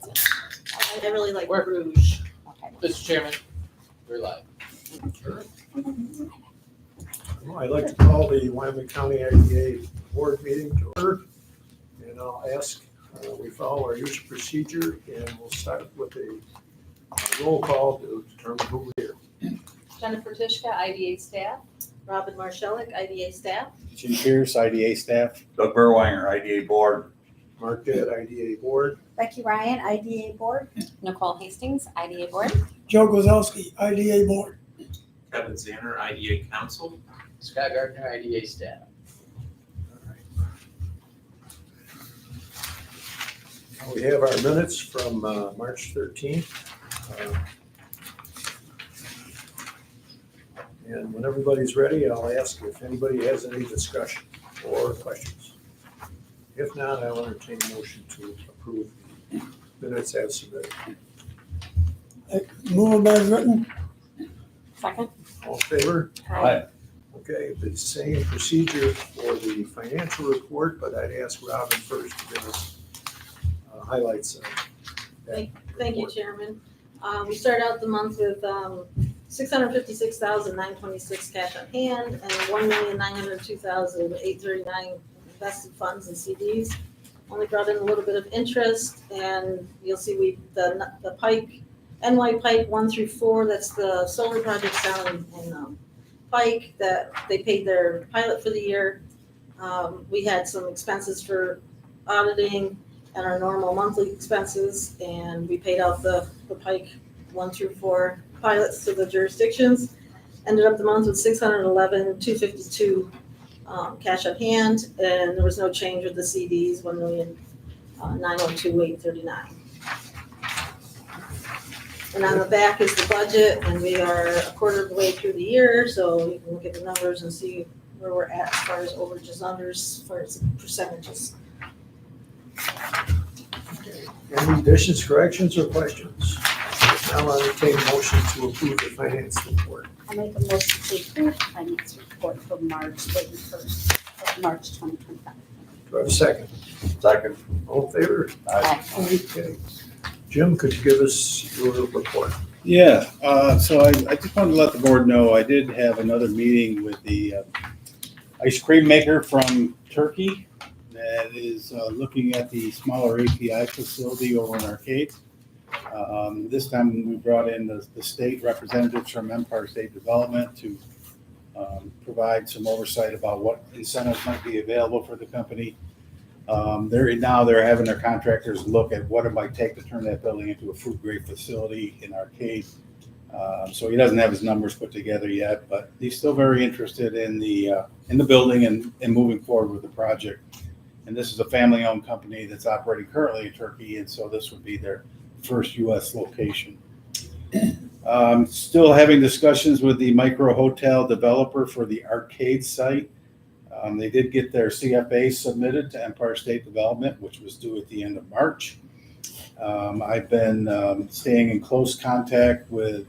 That's it. I really like Where? Rouge. Okay. Mr. Chairman, we're live. Well, I'd like to call the Wyoming County IDA board meeting to order. And I'll ask, we follow our usual procedure and we'll start with a roll call to determine who we're here. Jennifer Tishka, IDA staff. Robin Marshalek, IDA staff. Jim Pierce, IDA staff. Doug Burwanger, IDA board. Mark Dead, IDA board. Becky Ryan, IDA board. Nicole Hastings, IDA board. Joe Gozowski, IDA board. Kevin Zanner, IDA council. Scott Gardner, IDA staff. We have our minutes from March 13th. And when everybody's ready, I'll ask if anybody has any discussion or questions. If not, I'll entertain a motion to approve the minutes as submitted. Move them as written. Second. All in favor? Aye. Okay, the same procedure for the financial report, but I'd ask Robin first to give us highlights of that. Thank you, Chairman. We start out the month with $656,926 cash on hand and $1,902,839 invested funds and CDs. Only brought in a little bit of interest, and you'll see the Pike, NY Pike 1 through 4, that's the solar projects down in Pike, that they paid their pilot for the year. We had some expenses for auditing and our normal monthly expenses, and we paid out the Pike 1 through 4 pilots to the jurisdictions. Ended up the month with $611,252 cash on hand, and there was no change with the CDs, $1,902,839. And on the back is the budget, and we are a quarter of the way through the year, so you can look at the numbers and see where we're at as far as overages, unders, as far as percentages. Any additions, corrections, or questions? Now I'll entertain a motion to approve the finance report. I'll make a motion to approve the finance report for March 31st, March 2025. Do I have a second? Second. All in favor? Aye. Okay. Jim, could you give us your report? Yeah, so I just wanted to let the board know, I did have another meeting with the ice cream maker from Turkey that is looking at the smaller API facility over in Arcade. This time we brought in the state representatives from Empire State Development to provide some oversight about what incentives might be available for the company. They're having their contractors look at what it might take to turn that building into a food grade facility in Arcade. So he doesn't have his numbers put together yet, but he's still very interested in the building and moving forward with the project. And this is a family-owned company that's operating currently in Turkey, and so this would be their first U.S. location. Still having discussions with the micro hotel developer for the Arcade site. They did get their CFA submitted to Empire State Development, which was due at the end of March. I've been staying in close contact with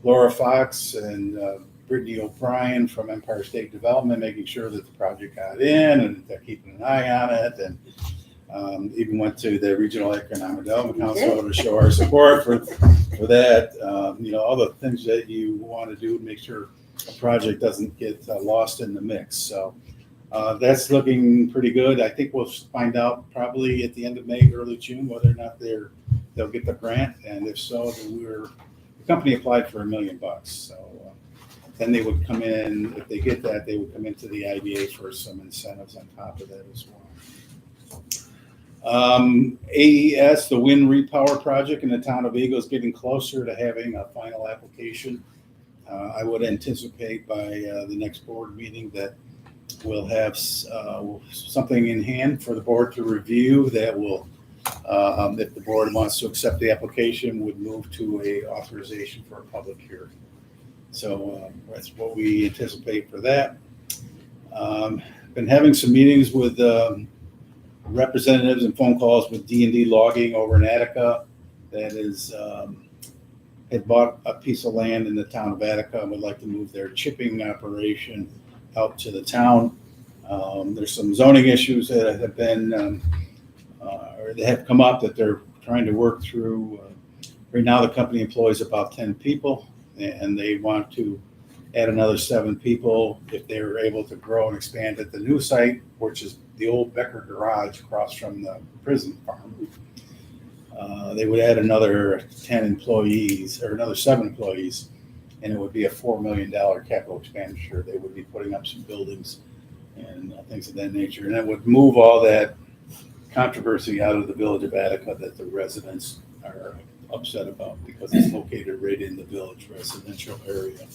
Laura Fox and Brittany O'Brien from Empire State Development, making sure that the project got in and they're keeping an eye on it. And even went to the Regional Economic Development Council to show our support for that. All the things that you want to do to make sure a project doesn't get lost in the mix. So that's looking pretty good. I think we'll find out probably at the end of May, early June, whether or not they'll get the grant. And if so, then the company applied for $1 million. So then they would come in, if they get that, they would come into the IDA for some incentives on top of that as well. AES, the wind repower project in the town of Eagle, is getting closer to having a final application. I would anticipate by the next board meeting that we'll have something in hand for the board to review that will, if the board wants to accept the application, would move to a authorization for a public hearing. So that's what we anticipate for that. Been having some meetings with representatives and phone calls with D&D Logging over in Attica that is had bought a piece of land in the town of Attica and would like to move their chipping operation out to the town. There's some zoning issues that have been or that have come up that they're trying to work through, right now the company employs about 10 people, and they want to add another 7 people if they're able to grow and expand at the new site, which is the old Becker Garage across from the prison farm. They would add another 10 employees, or another 7 employees, and it would be a $4 million capital expenditure. They would be putting up some buildings and things of that nature. And that would move all that controversy out of the village of Attica that the residents are upset about because it's located right in the village residential area.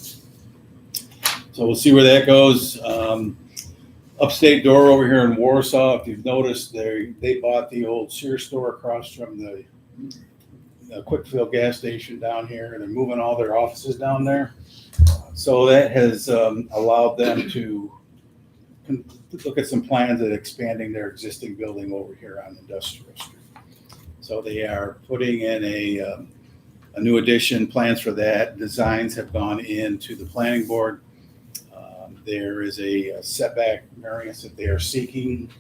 So we'll see where that goes. Upstate door over here in Warsaw, if you've noticed, they bought the old Sears store across from the quick fill gas station down here, and they're moving all their offices down there. So that has allowed them to look at some plans at expanding their existing building over here on Industrial Street. So they are putting in a new addition, plans for that. Designs have gone into the planning board. There is a setback variance that they are seeking.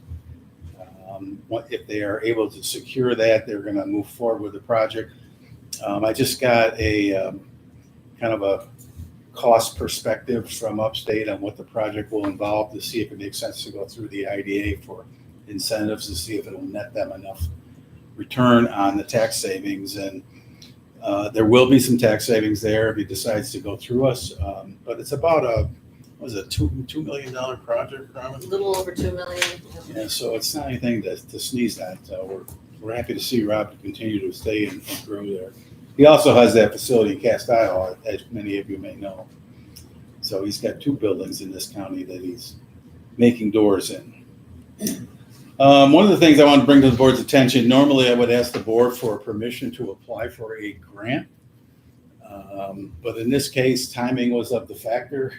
If they are able to secure that, they're going to move forward with the project. I just got a kind of a cost perspective from Upstate on what the project will involve to see if it makes sense to go through the IDA for incentives to see if it will net them enough return on the tax savings. And there will be some tax savings there if he decides to go through us. But it's about a $2 million project, Robin? A little over 2 million. Yeah, so it's not anything to sneeze at. We're happy to see Rob continue to stay and grow there. He also has that facility in Cast Isle, as many of you may know. So he's got 2 buildings in this county that he's making doors in. One of the things I want to bring to the board's attention, normally I would ask the board for permission to apply for a grant. But in this case, timing was of the factor.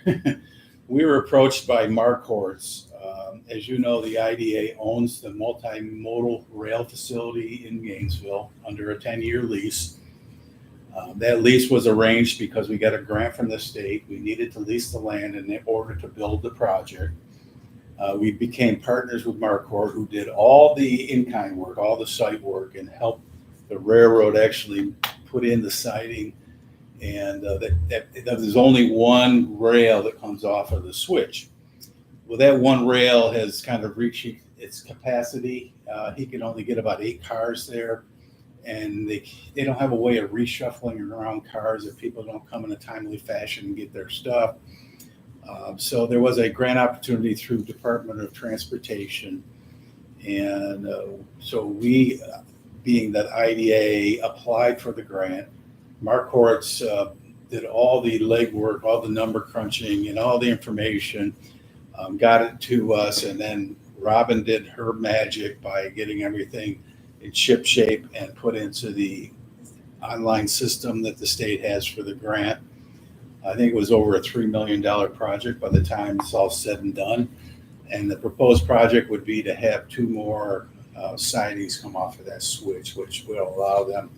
We were approached by Marquardt. As you know, the IDA owns the multimodal rail facility in Gainesville under a 10-year lease. That lease was arranged because we got a grant from the state. We needed to lease the land in order to build the project. We became partners with Marquardt, who did all the in-kind work, all the site work, and helped the railroad actually put in the siding. And there's only one rail that comes off of the switch. Well, that one rail has kind of reached its capacity. He can only get about 8 cars there, and they don't have a way of reshuffling around cars if people don't come in a timely fashion and get their stuff. So there was a grant opportunity through Department of Transportation, and so we, being that IDA, applied for the grant. Marquardt did all the legwork, all the number crunching, and all the information, got it to us, and then Robin did her magic by getting everything in ship shape and put into the online system that the state has for the grant. I think it was over a $3 million project by the time it's all said and done. And the proposed project would be to have 2 more sidings come off of that switch, which will allow them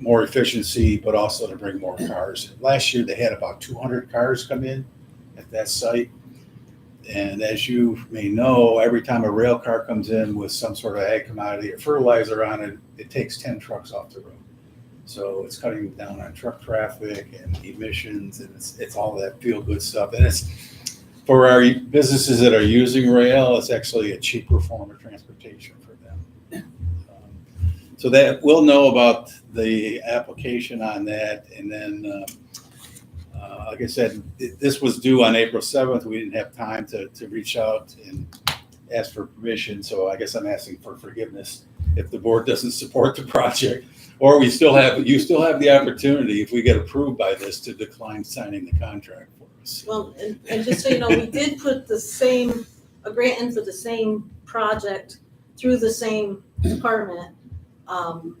more efficiency, but also to bring more cars. Last year, they had about 200 cars come in at that site. And as you may know, every time a rail car comes in with some sort of ag commodity or fertilizer on it, it takes 10 trucks off the road. So it's cutting down on truck traffic and emissions, and it's all that feel-good stuff. And it's for our businesses that are using rail, it's actually a cheaper form of transportation for them. So that we'll know about the application on that, and then like I said, this was due on April 7th. We didn't have time to reach out and ask for permission, so I guess I'm asking for forgiveness if the board doesn't support the project, or you still have the opportunity, if we get approved by this, to decline signing the contract for us. Well, and just so you know, we did put a grant in for the same project through the same department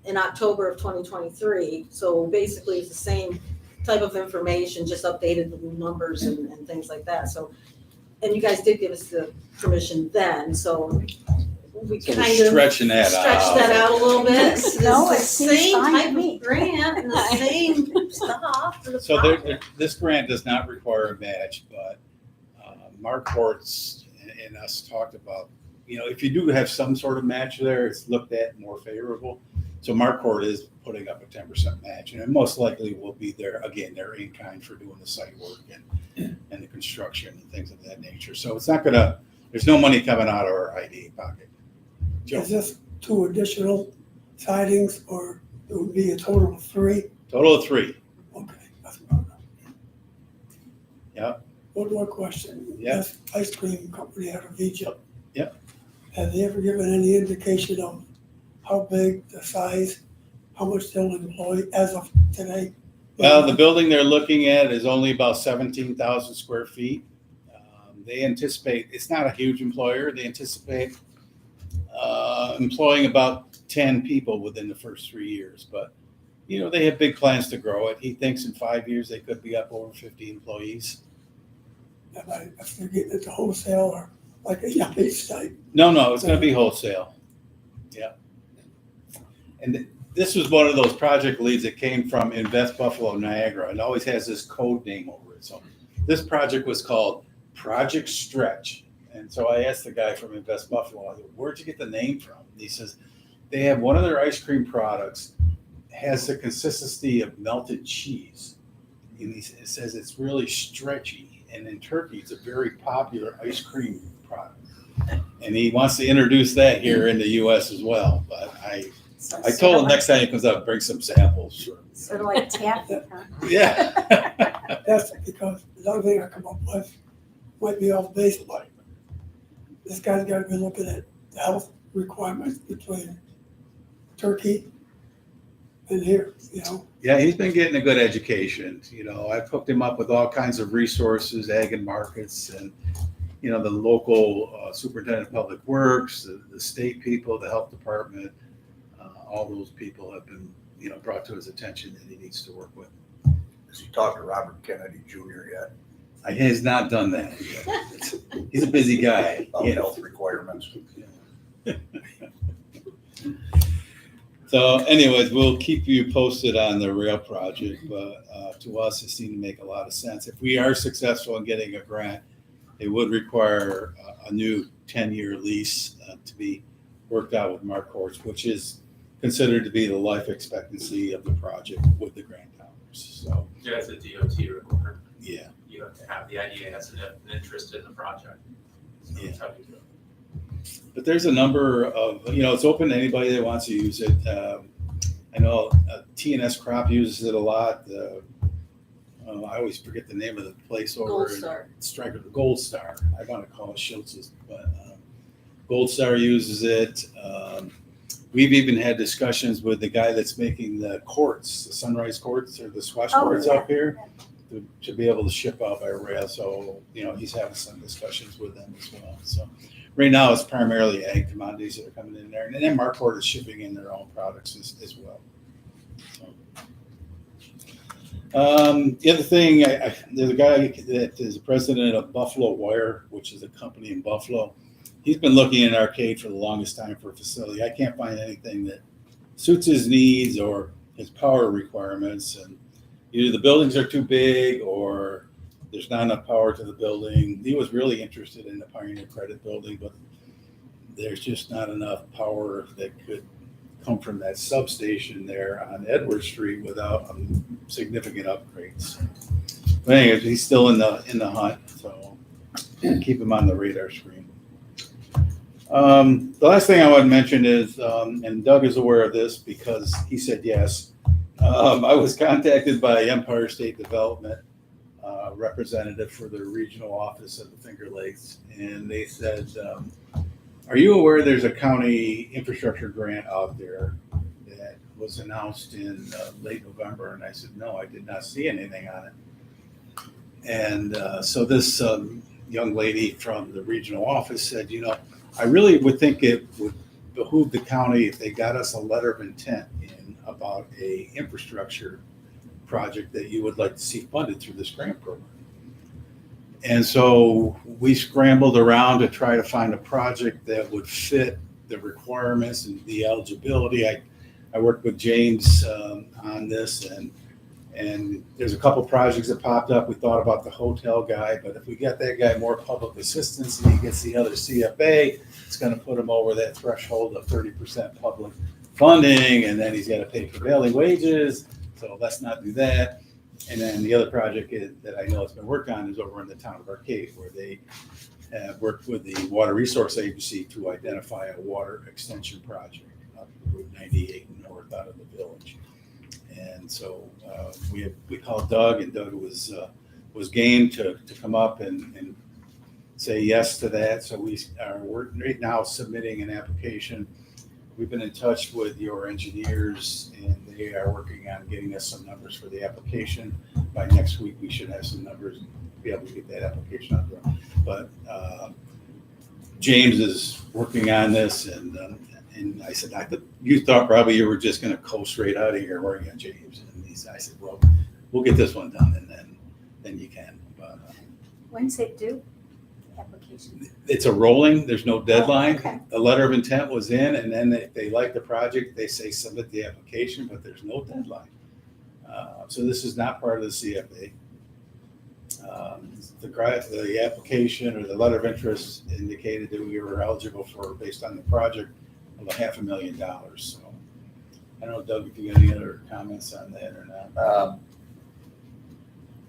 in October of 2023. So basically it's the same type of information, just updated with numbers and things like that. So, and you guys did give us the permission then, so we So kind we're of stretching that stretched that out a little bit. No, it It's the seems same fine to type me. of grant and the same stuff for the So project. this grant does not require a match, but Marquardt and us talked about, if you do have some sort of match there, it's looked at more favorable. So Marquardt is putting up a 10% match, and it most likely will be their in kind for doing the site work and the construction and things of that nature. So it's not gonna, there's no money coming out of our IDA pocket. Joe, Is this 2 additional sidings or it would be a total of 3? total of 3. Okay, that's about enough. Yeah. One more question. Yeah. This ice cream company out of Egypt. Yep. Have they ever given any indication of how big, the size, how much they'll employ as of today? Well, the building they're looking at is only about 17,000 square feet. They anticipate, it's not a huge employer, they anticipate employing about 10 people within the first 3 years. But, you know, they have big plans to grow it. He thinks in 5 years they could be up over 50 employees. If they're getting it to wholesale or like a Yuppies type. No, it's going to be wholesale. Yeah. And this was one of those project leads that came from Invest Buffalo Niagara and always has this code name over it. So this project was called Project Stretch. And so I asked the guy from Invest Buffalo, I said, where'd you get the name from? And he says, they have one of their ice cream products has the consistency of melted cheese. And it says it's really stretchy. And in Turkey, it's a very popular ice cream product. And he wants to introduce that here in the U.S. as well. But I told him next time he comes up, bring some samples. Sure. Sort of like taffy, huh? Yeah. That's because the other thing I come up with might be off base, but this guy's got to be looking at the health requirements between Turkey and here, you know. Yeah, he's been getting a good education. You know, I've hooked him up with all kinds of resources, ag and markets, and, you know, the local superintendent of public works, the state people, the health department, all those people have been, you know, brought to his attention that he needs to work with. Has he talked to Robert Kennedy Jr. yet? He has not done that yet. He's a busy guy. About You know. health requirements. So anyways, we'll keep you posted on the rail project, but to us, it seemed to make a lot of sense. If we are successful in getting a grant, it would require a new 10-year lease to be worked out with Marquardt, which is considered to be the life expectancy of the project with the grant dollars. So, Yeah, it's a DOT requirement. yeah. You have to have, the IDA has an interest in the project. So that's how you do it. But there's a number of, you know, it's open to anybody that wants to use it. I know TNS Crop uses it a lot. I always forget the name of the place over Gold in Star. Stryker, Gold Star. I want to call it Schultz's, but Gold Star uses it. We've even had discussions with the guy that's making the courts, the Sunrise courts or the Swash courts up here, to be able to ship out by rail. So, you know, he's having some discussions with them as well. So right now it's primarily ag commodities that are coming in there. And then Marquardt is shipping in their own products as well. So, the other thing, there's a guy that is the president of Buffalo Wire, which is a company in Buffalo. He's been looking in Arcade for the longest time for a facility. I can't find anything that suits his needs or his power requirements. And either the buildings are too big or there's not enough power to the building. He was really interested in the Pioneer Credit Building, but there's just not enough power that could come from that substation there on Edward Street without significant upgrades. But anyways, he's still in the hunt, so keep him on the radar screen. The last thing I want to mention is, and Doug is aware of this because he said yes, I was contacted by Empire State Development representative for the regional office of the Finger Lakes, and they said, are you aware there's a county infrastructure grant out there that was announced in late November? And I said, no, I did not see anything on it. And so this young lady from the regional office said, you know, I really would think it would behoove the county if they got us a letter of intent in about a infrastructure project that you would like to see funded through this grant program. And so we scrambled around to try to find a project that would fit the requirements and the eligibility. I worked with James on this, and there's a couple projects that popped up. We thought about the hotel guy, but if we get that guy more public assistance and he gets the other CFA, it's going to put him over that threshold of 30% public funding, and then he's got to pay prevailing wages, so let's not do that. And then the other project that I know has been worked on is over in the town of Arcade, where they have worked with the Water Resource Agency to identify a water extension project up Route 98 north out of the village. And so we called Doug, and Doug was game to come up and say yes to that. So we're right now submitting an application. We've been in touch with your engineers, and they are working on getting us some numbers for the application. By next week, we should have some numbers and be able to get that application out there. But James is working on this, and I said, you thought probably you were just going to coast right out of here, weren't you, James? And I said, well, we'll get this one done, and then you can. But When's it due? Application. it's a rolling. There's no deadline. okay. The letter of intent was in, and then if they like the project, they say submit the application, but there's no deadline. So this is not part of the CFA. The application or the letter of interest indicated that we were eligible for, based on the project, of $500,000. So I don't know, Doug, if you got any other comments on that or not.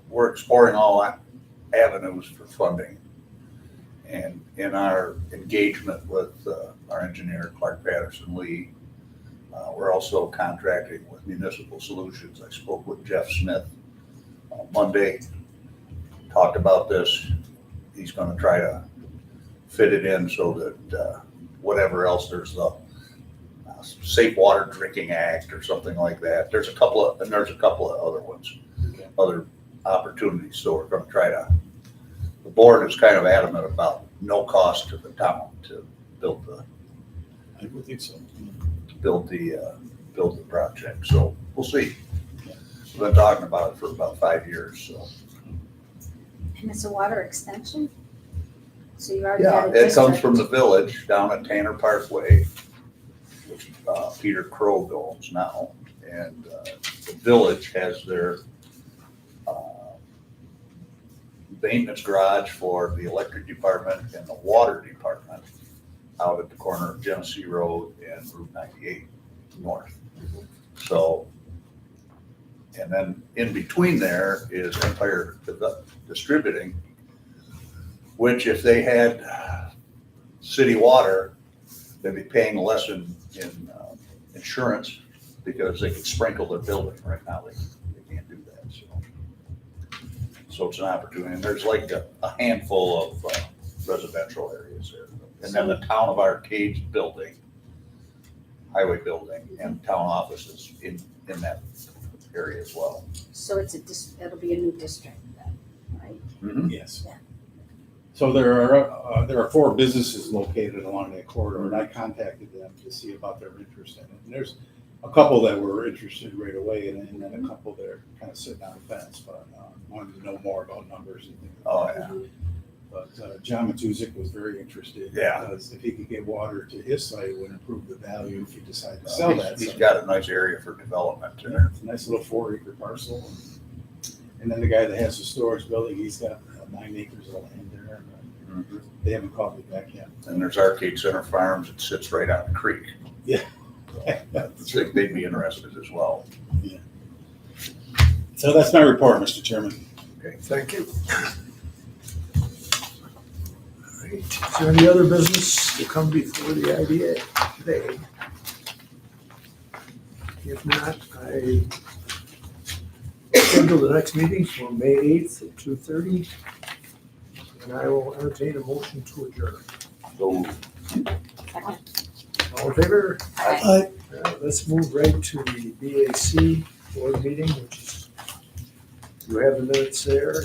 We're exploring all avenues for funding. And in our engagement with our engineer, Clark Patterson Lee, we're also contracting with Municipal Solutions. I spoke with Jeff Smith Monday, talked about this. He's going to try to fit it in so that whatever else, there's the Safe Water Drinking Act or something like that. There's a couple of other ones, other opportunities. So we're going to try to. The board is kind of adamant about no cost to the town to build the I would think so. build the project. So we'll see. We've been talking about it for about 5 years. So And it's a water extension? So you already yeah, got a it district? comes from the village down at Tanner Parkway, which Peter Crow owns now, and the village has their maintenance garage for the electric department and the water department out at the corner of Genesee Road and Route 98 north. So, and then in between there is Empire Distributing, which if they had city water, they'd be paying less in insurance because they could sprinkle their building. Right now, they can't do that. So it's an opportunity, and there's like a handful of residential areas there. And then the town of Arcade's building, highway building, and town offices in that area as well. So it'll be a new district then, right? Yes. Yeah. So there are 4 businesses located along that corridor, and I contacted them to see about their interest in it. And there's a couple that were interested right away, and then a couple that are kind of sitting on the fence, but wanted to know more about numbers and things. Oh, yeah. But John Matuzik was very interested. Yeah. Because if he could get water to his site, it would improve the value if he decided to sell that. He's So got a nice area for development there. it's a nice little 4-acre parcel. And then the guy that has the storage building, he's got 9 acres of land there. Mhm. They haven't called me back yet. And there's Arcade Center Farms that sits right on the creek. I think they'd be interested as well. So that's my report, Mr. Chairman. Okay. Thank you. All right, is there any other business to come before the IDA today? If not, I schedule the next meeting for May 8th at 2:30, and I will entertain a motion to adjourn. So Second. All in favor? Aye. Let's move right to the BAC board meeting, which is, you have the minutes there.